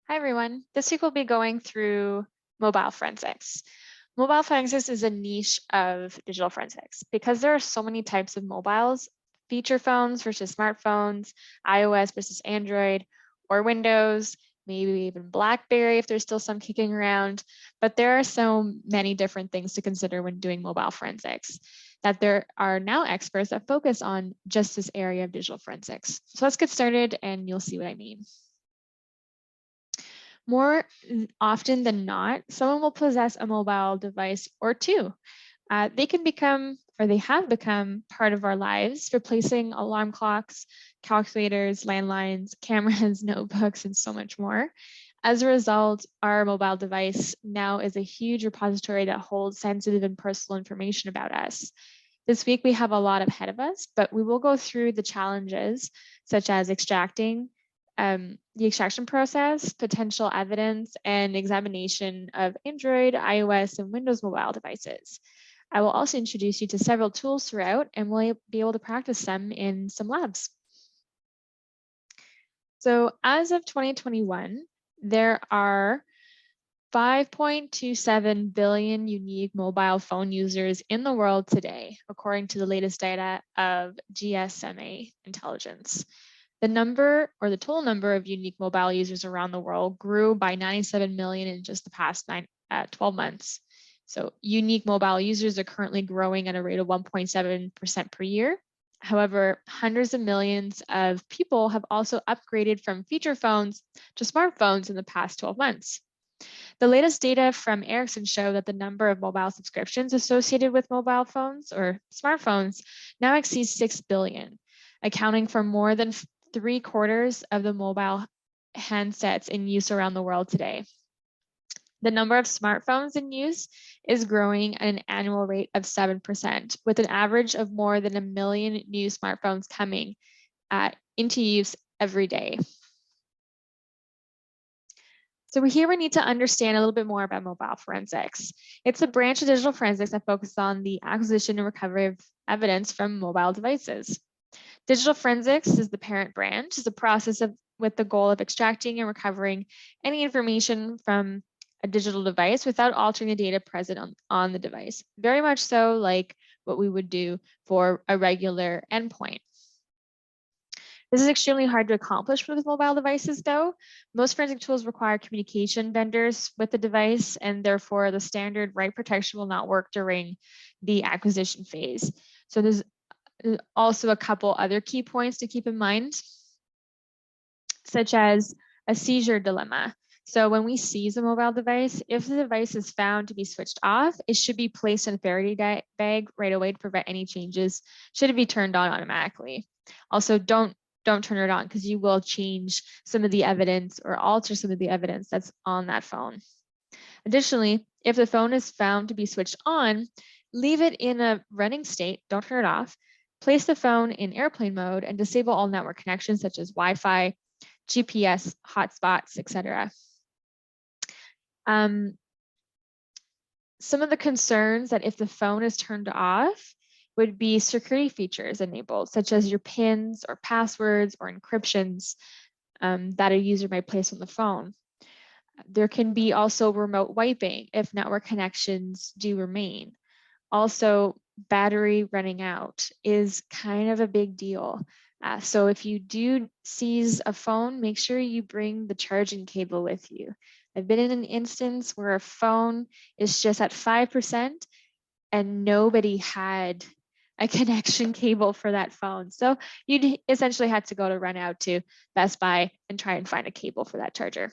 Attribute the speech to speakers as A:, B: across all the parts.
A: Hi, everyone. This week we'll be going through mobile forensics. Mobile forensics is a niche of digital forensics because there are so many types of mobiles, feature phones versus smartphones, iOS versus Android, or Windows, maybe even BlackBerry if there's still some kicking around. But there are so many different things to consider when doing mobile forensics that there are now experts that focus on just this area of digital forensics. So let's get started and you'll see what I mean. More often than not, someone will possess a mobile device or two. They can become, or they have become, part of our lives, replacing alarm clocks, calculators, landlines, cameras, notebooks, and so much more. As a result, our mobile device now is a huge repository that holds sensitive and personal information about us. This week, we have a lot ahead of us, but we will go through the challenges, such as extracting, the extraction process, potential evidence, and examination of Android, iOS, and Windows mobile devices. I will also introduce you to several tools throughout, and we'll be able to practice them in some labs. So as of 2021, there are 5.27 billion unique mobile phone users in the world today, according to the latest data of GSMA Intelligence. The number, or the total number of unique mobile users around the world, grew by 97 million in just the past 12 months. So unique mobile users are currently growing at a rate of 1.7% per year. However, hundreds of millions of people have also upgraded from feature phones to smartphones in the past 12 months. The latest data from Ericsson show that the number of mobile subscriptions associated with mobile phones or smartphones now exceeds 6 billion, accounting for more than 3/4 of the mobile handsets in use around the world today. The number of smartphones in use is growing at an annual rate of 7%, with an average of more than 1 million new smartphones coming into use every day. So here we need to understand a little bit more about mobile forensics. It's a branch of digital forensics that focuses on the acquisition and recovery of evidence from mobile devices. Digital forensics is the parent branch, is a process with the goal of extracting and recovering any information from a digital device without altering the data present on the device. Very much so like what we would do for a regular endpoint. This is extremely hard to accomplish with mobile devices though. Most forensic tools require communication vendors with the device, and therefore the standard write protection will not work during the acquisition phase. So there's also a couple other key points to keep in mind, such as a seizure dilemma. So when we seize a mobile device, if the device is found to be switched off, it should be placed in a Faraday bag right away to prevent any changes. Should it be turned on automatically? Also, don't turn it on because you will change some of the evidence or alter some of the evidence that's on that phone. Additionally, if the phone is found to be switched on, leave it in a running state, don't turn it off. Place the phone in airplane mode and disable all network connections such as Wi-Fi, GPS, hotspots, etc. Some of the concerns that if the phone is turned off would be security features enabled, such as your PINs or passwords or encryptions that a user might place on the phone. There can be also remote wiping if network connections do remain. Also, battery running out is kind of a big deal. So if you do seize a phone, make sure you bring the charging cable with you. I've been in an instance where a phone is just at 5% and nobody had a connection cable for that phone. So you'd essentially had to go to run out to Best Buy and try and find a cable for that charger.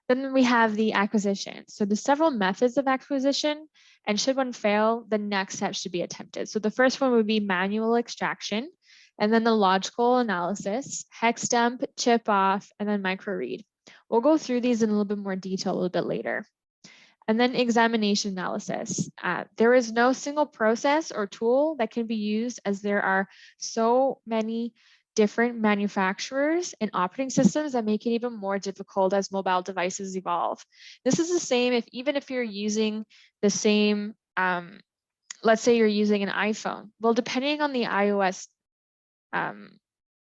A: Then we have the acquisition. So there's several methods of acquisition, and should one fail, the next step should be attempted. So the first one would be manual extraction, and then the logical analysis, hex dump, chip off, and then microread. We'll go through these in a little bit more detail a little bit later. And then examination analysis. There is no single process or tool that can be used as there are so many different manufacturers and operating systems that make it even more difficult as mobile devices evolve. This is the same even if you're using the same, let's say you're using an iPhone. Well, depending on the iOS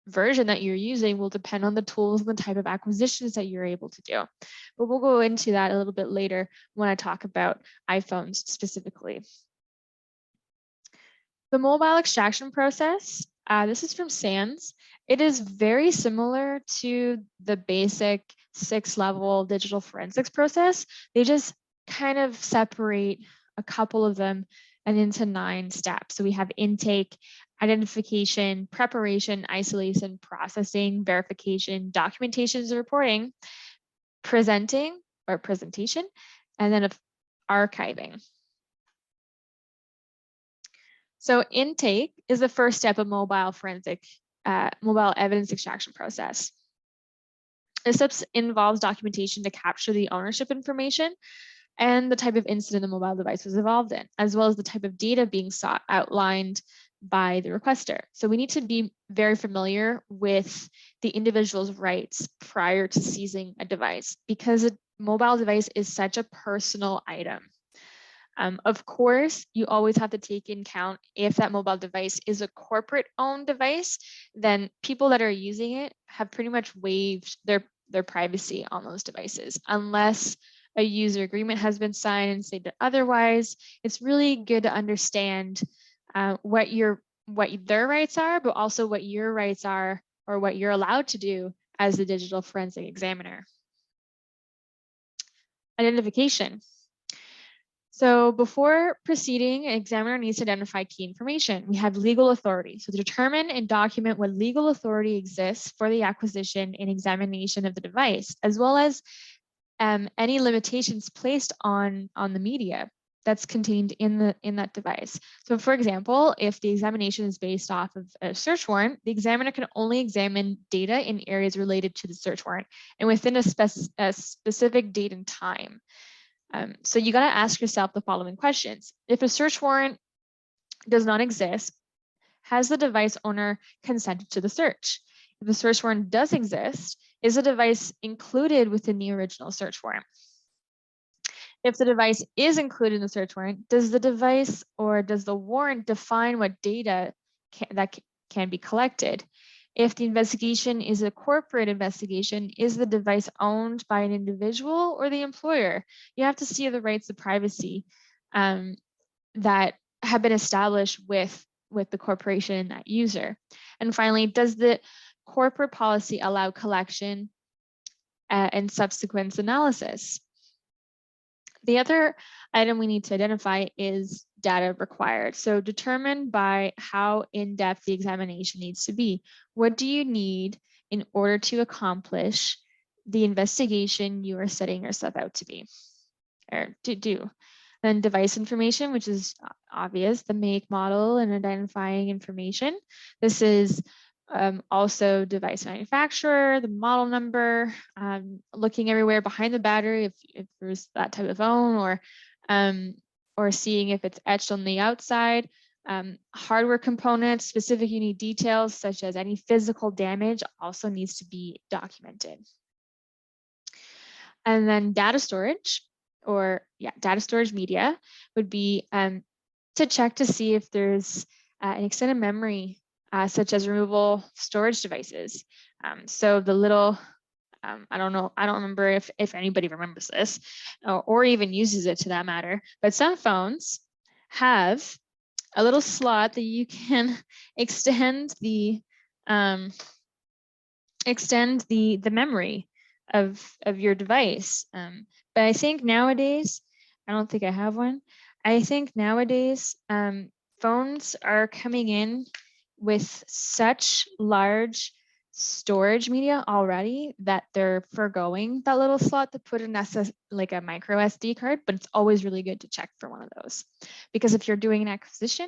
A: version that you're using will depend on the tools and the type of acquisitions that you're able to do. But we'll go into that a little bit later when I talk about iPhones specifically. The mobile extraction process, this is from SANS. It is very similar to the basic 6-level digital forensics process. They just kind of separate a couple of them and into 9 steps. So we have intake, identification, preparation, isolation, processing, verification, documentations and reporting, presentation, and then archiving. So intake is the first step of mobile evidence extraction process. This step involves documentation to capture the ownership information and the type of incident the mobile device was involved in, as well as the type of data being sought outlined by the requester. So we need to be very familiar with the individual's rights prior to seizing a device, because a mobile device is such a personal item. Of course, you always have to take in account if that mobile device is a corporate owned device, then people that are using it have pretty much waived their privacy on those devices. Unless a user agreement has been signed and stated otherwise, it's really good to understand what their rights are, but also what your rights are or what you're allowed to do as the digital forensic examiner. Identification. So before proceeding, an examiner needs to identify key information. We have legal authority. So to determine and document what legal authority exists for the acquisition and examination of the device, as well as any limitations placed on the media that's contained in that device. So for example, if the examination is based off of a search warrant, the examiner can only examine data in areas related to the search warrant and within a specific date and time. So you got to ask yourself the following questions. If a search warrant does not exist, has the device owner consented to the search? If the search warrant does exist, is the device included within the original search warrant? If the device is included in the search warrant, does the device or does the warrant define what data that can be collected? If the investigation is a corporate investigation, is the device owned by an individual or the employer? You have to see the rights of privacy that have been established with the corporation and that user. And finally, does the corporate policy allow collection and subsequent analysis? The other item we need to identify is data required. So determined by how in-depth the examination needs to be. What do you need in order to accomplish the investigation you are setting yourself out to be or to do? Then device information, which is obvious, the make, model, and identifying information. This is also device manufacturer, the model number, looking everywhere behind the battery if there's that type of phone, or seeing if it's etched on the outside. Hardware components, specific unique details such as any physical damage also needs to be documented. And then data storage, data storage media would be to check to see if there's an extended memory such as removable storage devices. So the little, I don't remember if anybody remembers this or even uses it to that matter, but some phones have a little slot that you can extend the memory of your device. But I think nowadays, I don't think I have one. I think nowadays phones are coming in with such large storage media already that they're forgoing that little slot to put in like a micro SD card, but it's always really good to check for one of those. Because if you're doing an acquisition,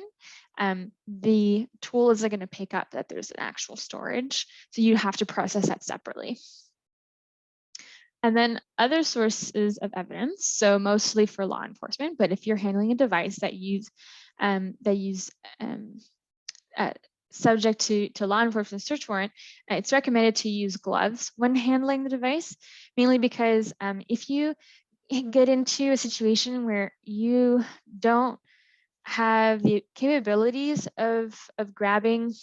A: the tool isn't going to pick up that there's an actual storage. So you have to process that separately. And then other sources of evidence, so mostly for law enforcement, but if you're handling a device that subject to law enforcement search warrant, it's recommended to use gloves when handling the device, mainly because if you get into a situation where you don't have the capabilities of grabbing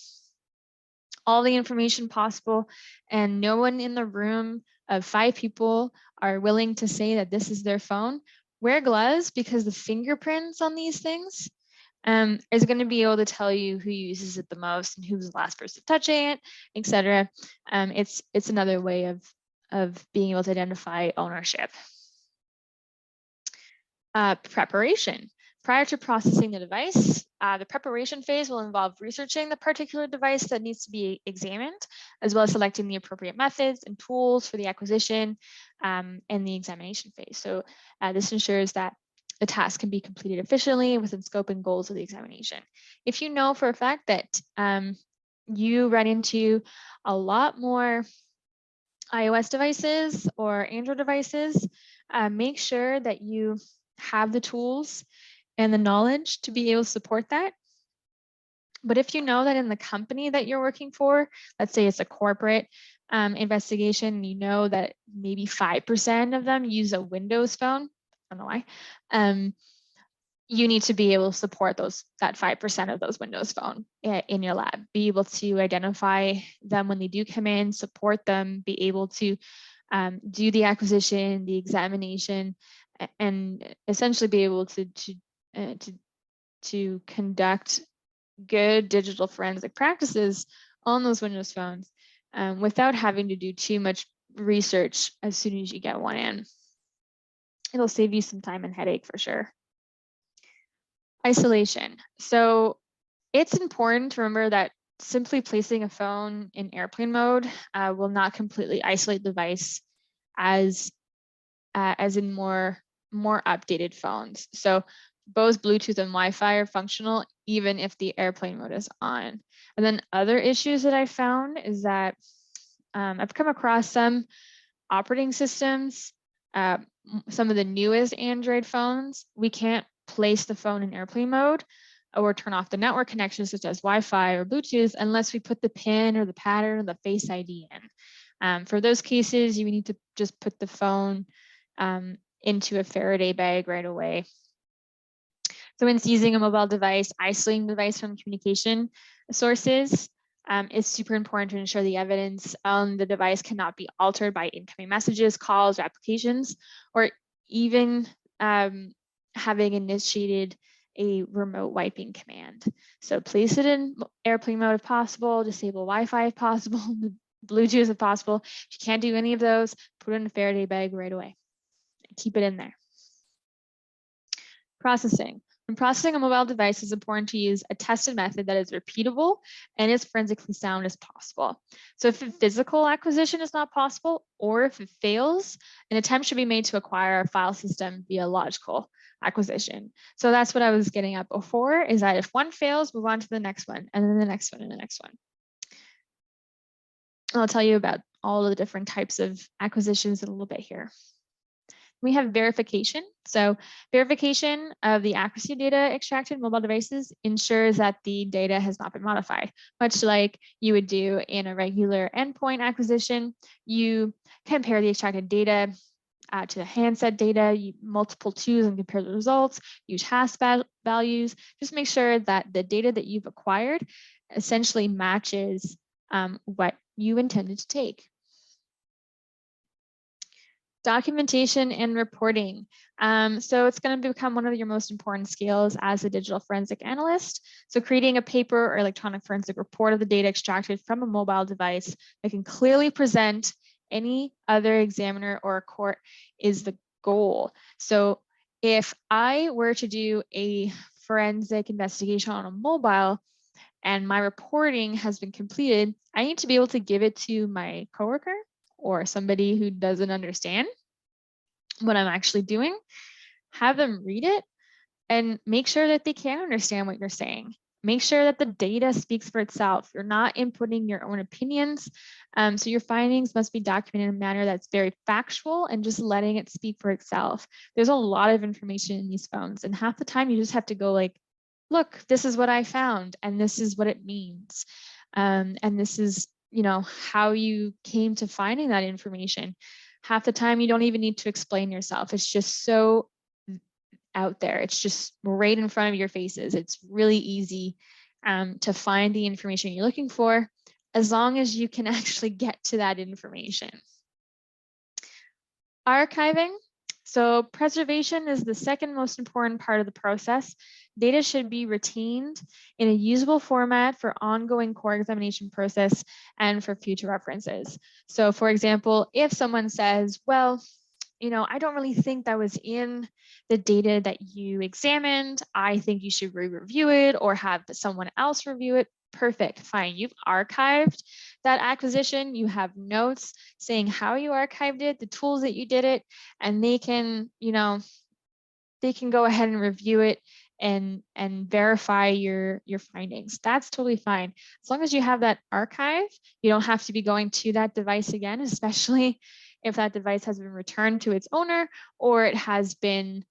A: all the information possible, and no one in the room of 5 people are willing to say that this is their phone, wear gloves, because the fingerprints on these things is going to be able to tell you who uses it the most and who's the last person touching it, etc. It's another way of being able to identify ownership. Preparation. Prior to processing the device, the preparation phase will involve researching the particular device that needs to be examined, as well as selecting the appropriate methods and tools for the acquisition and the examination phase. So this ensures that the task can be completed efficiently within scope and goals of the examination. If you know for a fact that you run into a lot more iOS devices or Android devices, make sure that you have the tools and the knowledge to be able to support that. But if you know that in the company that you're working for, let's say it's a corporate investigation, you know that maybe 5% of them use a Windows phone, I don't know why, you need to be able to support that 5% of those Windows phone in your lab. Be able to identify them when they do come in, support them, be able to do the acquisition, the examination, and essentially be able to conduct good digital forensic practices on those Windows phones without having to do too much research as soon as you get one in. It'll save you some time and headache for sure. Isolation. So it's important to remember that simply placing a phone in airplane mode will not completely isolate the device as in more updated phones. So both Bluetooth and Wi-Fi are functional even if the airplane mode is on. And then other issues that I found is that I've come across some operating systems, some of the newest Android phones, we can't place the phone in airplane mode or turn off the network connections such as Wi-Fi or Bluetooth unless we put the PIN or the pattern or the Face ID in. For those cases, you need to just put the phone into a Faraday bag right away. So when using a mobile device, isolating the device from communication sources is super important to ensure the evidence on the device cannot be altered by incoming messages, calls, or applications, or even having initiated a remote wiping command. So place it in airplane mode if possible, disable Wi-Fi if possible, Bluetooth if possible. If you can't do any of those, put it in a Faraday bag right away. Keep it in there. Processing. When processing a mobile device, it's important to use a tested method that is repeatable and as forensically sound as possible. So if a physical acquisition is not possible, or if it fails, an attempt should be made to acquire a file system via logical acquisition. So that's what I was getting at before, is that if one fails, move on to the next one, and then the next one, and the next one. I'll tell you about all of the different types of acquisitions in a little bit here. We have verification. So verification of the accuracy of data extracted in mobile devices ensures that the data has not been modified. Much like you would do in a regular endpoint acquisition, you compare the extracted data to the handset data, multiple twos and compare the results, use hash values. Just make sure that the data that you've acquired essentially matches what you intended to take. Documentation and reporting. So it's going to become one of your most important skills as a digital forensic analyst. So creating a paper or electronic forensic report of the data extracted from a mobile device that can clearly present any other examiner or a court is the goal. So if I were to do a forensic investigation on a mobile and my reporting has been completed, I need to be able to give it to my coworker or somebody who doesn't understand what I'm actually doing, have them read it and make sure that they can understand what you're saying. Make sure that the data speaks for itself. You're not inputting your own opinions. So your findings must be documented in a manner that's very factual and just letting it speak for itself. There's a lot of information in these phones, and half the time you just have to go like, look, this is what I found and this is what it means. And this is, you know, how you came to finding that information. Half the time you don't even need to explain yourself. It's just so out there. It's just right in front of your faces. It's really easy to find the information you're looking for as long as you can actually get to that information. Archiving. So preservation is the second most important part of the process. Data should be retained in a usable format for ongoing core examination process and for future references. So for example, if someone says, well, I don't really think that was in the data that you examined. I think you should re-review it or have someone else review it. Perfect, fine. You've archived that acquisition. You have notes saying how you archived it, the tools that you did it, and they can, they can go ahead and review it and verify your findings. That's totally fine. As long as you have that archive, you don't have to be going to that device again, especially if that device has been returned to its owner or it has been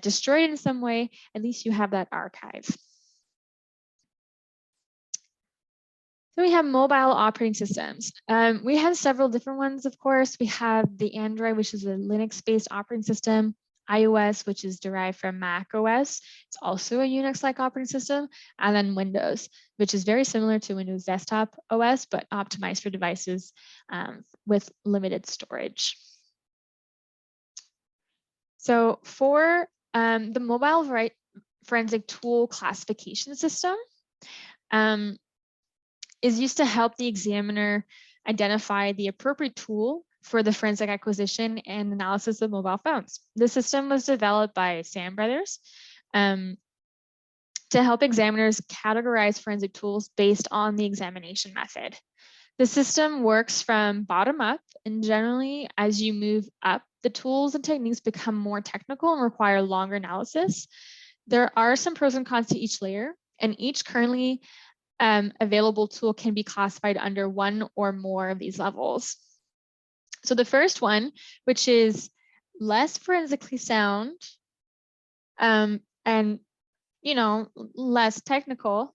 A: destroyed in some way. At least you have that archive. So we have mobile operating systems. We have several different ones, of course. We have the Android, which is a Linux-based operating system, iOS, which is derived from Mac OS. It's also a Unix-like operating system, and then Windows, which is very similar to Windows Desktop OS, but optimized for devices with limited storage. So for the mobile forensic tool classification system, is used to help the examiner identify the appropriate tool for the forensic acquisition and analysis of mobile phones. The system was developed by Sam Brothers to help examiners categorize forensic tools based on the examination method. The system works from bottom up, and generally, as you move up, the tools and techniques become more technical and require longer analysis. There are some pros and cons to each layer, and each currently available tool can be classified under one or more of these levels. So the first one, which is less forensically sound and less technical,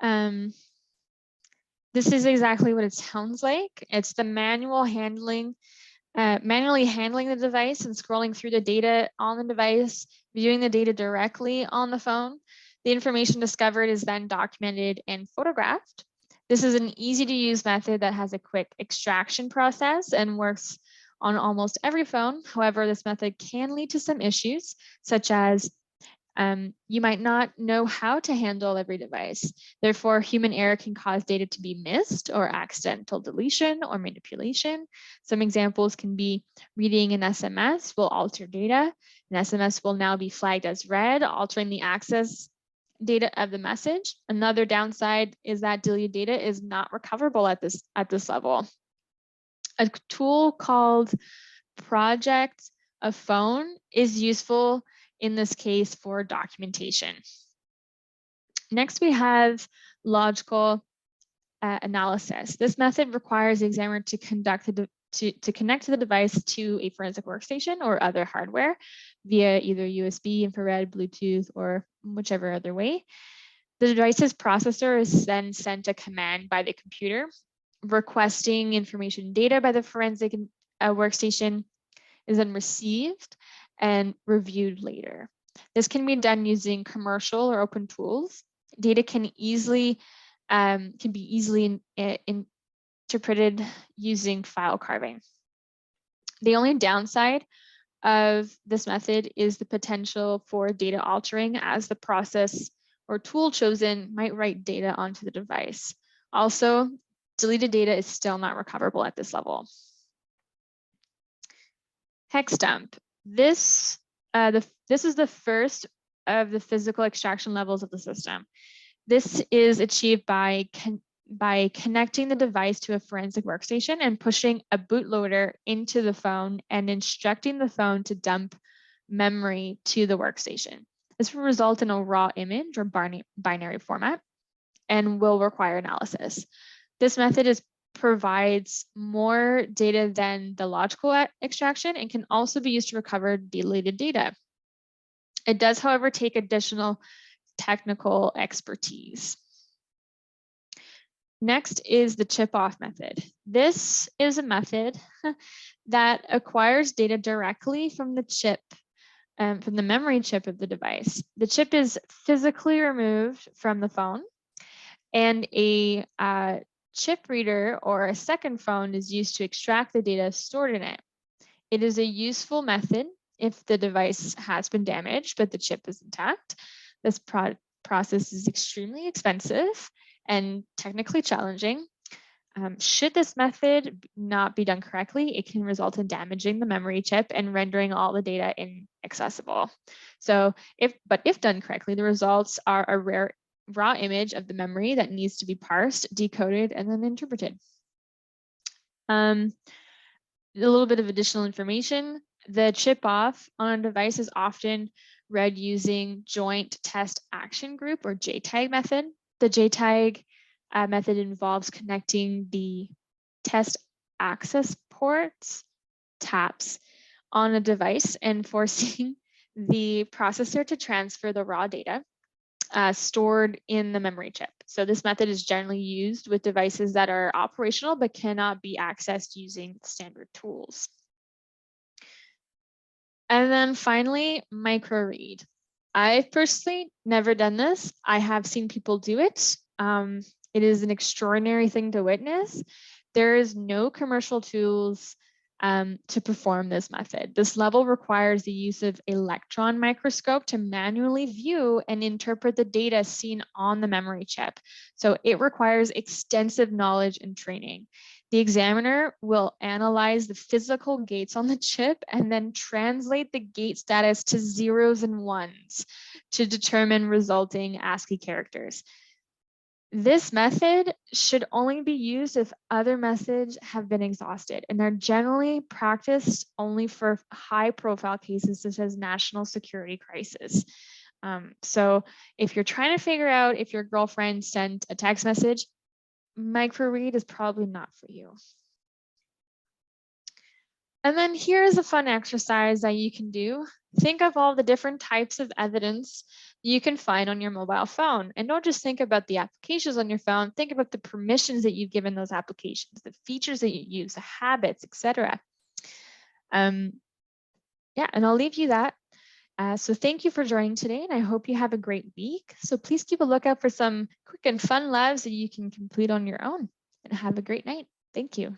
A: this is exactly what it sounds like. It's the manually handling the device and scrolling through the data on the device, viewing the data directly on the phone. The information discovered is then documented and photographed. This is an easy to use method that has a quick extraction process and works on almost every phone. However, this method can lead to some issues, such as you might not know how to handle every device. Therefore, human error can cause data to be missed or accidental deletion or manipulation. Some examples can be reading an SMS will alter data. An SMS will now be flagged as read, altering the access data of the message. Another downside is that deleted data is not recoverable at this level. A tool called Project a Phone is useful in this case for documentation. Next, we have logical analysis. This method requires the examiner to connect to the device to a forensic workstation or other hardware via either USB, infrared, Bluetooth, or whichever other way. The device's processor is then sent a command by the computer requesting information data by the forensic workstation is then received and reviewed later. This can be done using commercial or open tools. Data can be easily interpreted using file carving. The only downside of this method is the potential for data altering, as the process or tool chosen might write data onto the device. Also, deleted data is still not recoverable at this level. Hex dump. This is the first of the physical extraction levels of the system. This is achieved by connecting the device to a forensic workstation and pushing a bootloader into the phone and instructing the phone to dump memory to the workstation. This will result in a raw image or binary format and will require analysis. This method provides more data than the logical extraction and can also be used to recover deleted data. It does, however, take additional technical expertise. Next is the chip-off method. This is a method that acquires data directly from the chip, from the memory chip of the device. The chip is physically removed from the phone, and a chip reader or a second phone is used to extract the data stored in it. It is a useful method if the device has been damaged, but the chip is intact. This process is extremely expensive and technically challenging. Should this method not be done correctly, it can result in damaging the memory chip and rendering all the data inaccessible. So if done correctly, the results are a rare raw image of the memory that needs to be parsed, decoded, and then interpreted. A little bit of additional information. The chip off on a device is often read using Joint Test Action Group or JTAG method. The JTAG method involves connecting the test access ports, taps, on a device and forcing the processor to transfer the raw data stored in the memory chip. So this method is generally used with devices that are operational but cannot be accessed using standard tools. And then finally, microread. I've personally never done this. I have seen people do it. It is an extraordinary thing to witness. There is no commercial tools to perform this method. This level requires the use of electron microscope to manually view and interpret the data seen on the memory chip. So it requires extensive knowledge and training. The examiner will analyze the physical gates on the chip and then translate the gate status to zeros and ones to determine resulting ASCII characters. This method should only be used if other methods have been exhausted, and they're generally practiced only for high-profile cases such as national security crisis. So if you're trying to figure out if your girlfriend sent a text message, microread is probably not for you. And then here's a fun exercise that you can do. Think of all the different types of evidence you can find on your mobile phone. And don't just think about the applications on your phone, think about the permissions that you've given those applications, the features that you use, the habits, etc. Yeah, and I'll leave you that. So thank you for joining today, and I hope you have a great week. So please keep a lookout for some quick and fun labs that you can complete on your own, and have a great night. Thank you.